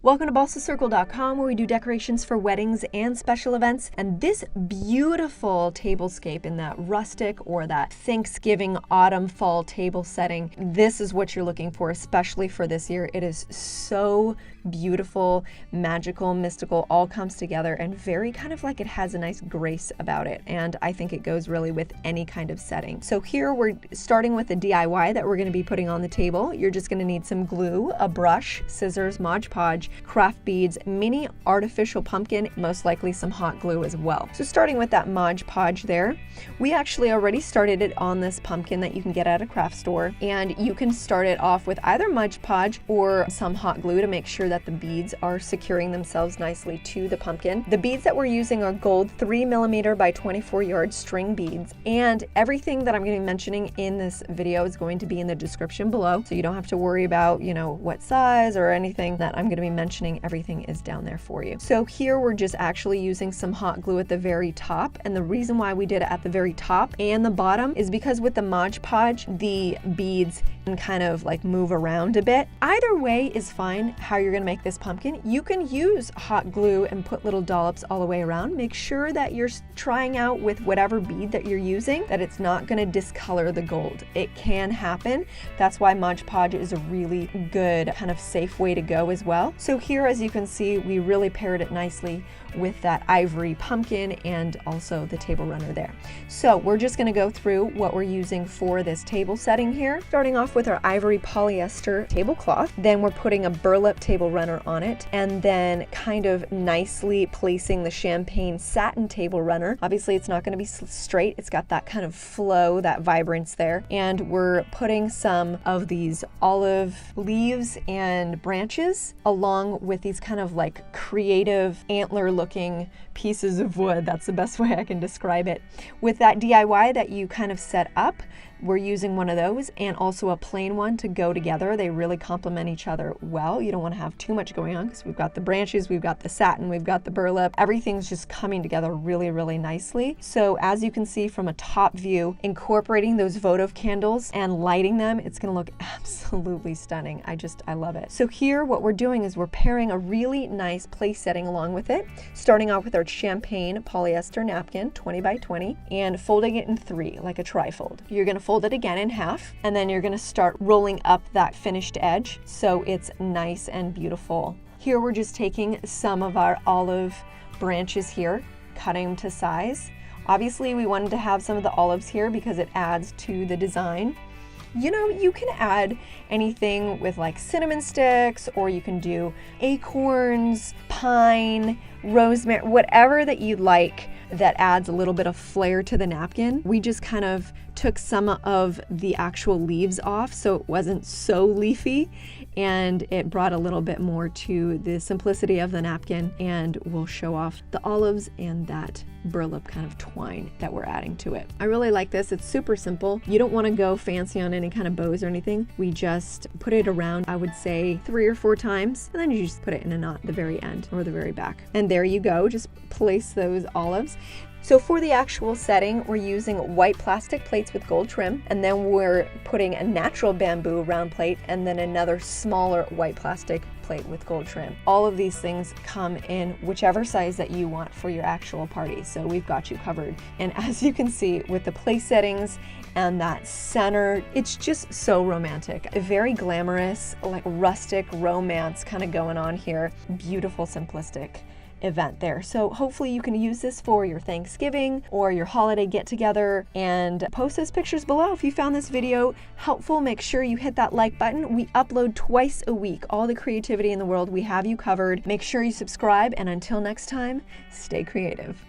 Welcome to BalsaCircle.com, where we do decorations for weddings and special events. And this beautiful tablescape in that rustic or that Thanksgiving autumn fall table setting, this is what you're looking for, especially for this year. It is so beautiful, magical, mystical, all comes together and very kind of like it has a nice grace about it. And I think it goes really with any kind of setting. So here we're starting with a DIY that we're going to be putting on the table. You're just going to need some glue, a brush, scissors, Mod Podge, craft beads, mini artificial pumpkin, most likely some hot glue as well. So starting with that Mod Podge there, we actually already started it on this pumpkin that you can get at a craft store, and you can start it off with either Mod Podge or some hot glue to make sure that the beads are securing themselves nicely to the pumpkin. The beads that we're using are gold 3mm by 24-yard string beads, and everything that I'm going to be mentioning in this video is going to be in the description below, so you don't have to worry about, what size or anything that I'm going to be mentioning. Everything is down there for you. So here we're just actually using some hot glue at the very top, and the reason why we did it at the very top and the bottom is because with the Mod Podge, the beads can kind of like move around a bit. Either way is fine how you're going to make this pumpkin. You can use hot glue and put little dollops all the way around. Make sure that you're trying out with whatever bead that you're using, that it's not going to discolor the gold. It can happen. That's why Mod Podge is a really good kind of safe way to go as well. So here, as you can see, we really paired it nicely with that ivory pumpkin and also the table runner there. So we're just going to go through what we're using for this table setting here, starting off with our ivory polyester tablecloth. Then we're putting a burlap table runner on it, and then kind of nicely placing the champagne satin table runner. Obviously it's not going to be straight, it's got that kind of flow, that vibrance there, and we're putting some of these olive leaves and branches along with these kind of like creative antler looking pieces of wood. That's the best way I can describe it. With that DIY that you kind of set up, we're using one of those and also a plain one to go together. They really complement each other well. You don't want to have too much going on because we've got the branches, we've got the satin, we've got the burlap. Everything's just coming together really, really nicely. So as you can see from a top view, incorporating those votive candles and lighting them, it's going to look absolutely stunning. I love it. So here what we're doing is we're pairing a really nice place setting along with it, starting off with our champagne polyester napkin, 20 by 20, and folding it in 3, like a trifold. You're going to fold it again in half, and then you're going to start rolling up that finished edge so it's nice and beautiful. Here we're just taking some of our olive branches here, cutting them to size. Obviously we wanted to have some of the olives here because it adds to the design. You can add anything with like cinnamon sticks, or you can do acorns, pine, rosemary, whatever that you like that adds a little bit of flair to the napkin. We just kind of took some of the actual leaves off so it wasn't so leafy, and it brought a little bit more to the simplicity of the napkin, and we'll show off the olives and that burlap kind of twine that we're adding to it. I really like this. It's super simple. You don't want to go fancy on any kind of bows or anything. We just put it around, I would say 3 or 4 times, and then you just put it in a knot at the very end or the very back. And there you go. Just place those olives. So for the actual setting, we're using white plastic plates with gold trim, and then we're putting a natural bamboo round plate and then another smaller white plastic plate with gold trim. All of these things come in whichever size that you want for your actual party, so we've got you covered. And as you can see with the place settings and that center, it's just so romantic. A very glamorous, like rustic romance kind of going on here. Beautiful, simplistic event there. So hopefully you can use this for your Thanksgiving or your holiday get together, and post those pictures below. If you found this video helpful, make sure you hit that like button. We upload twice a week. All the creativity in the world, we have you covered. Make sure you subscribe, and until next time, stay creative.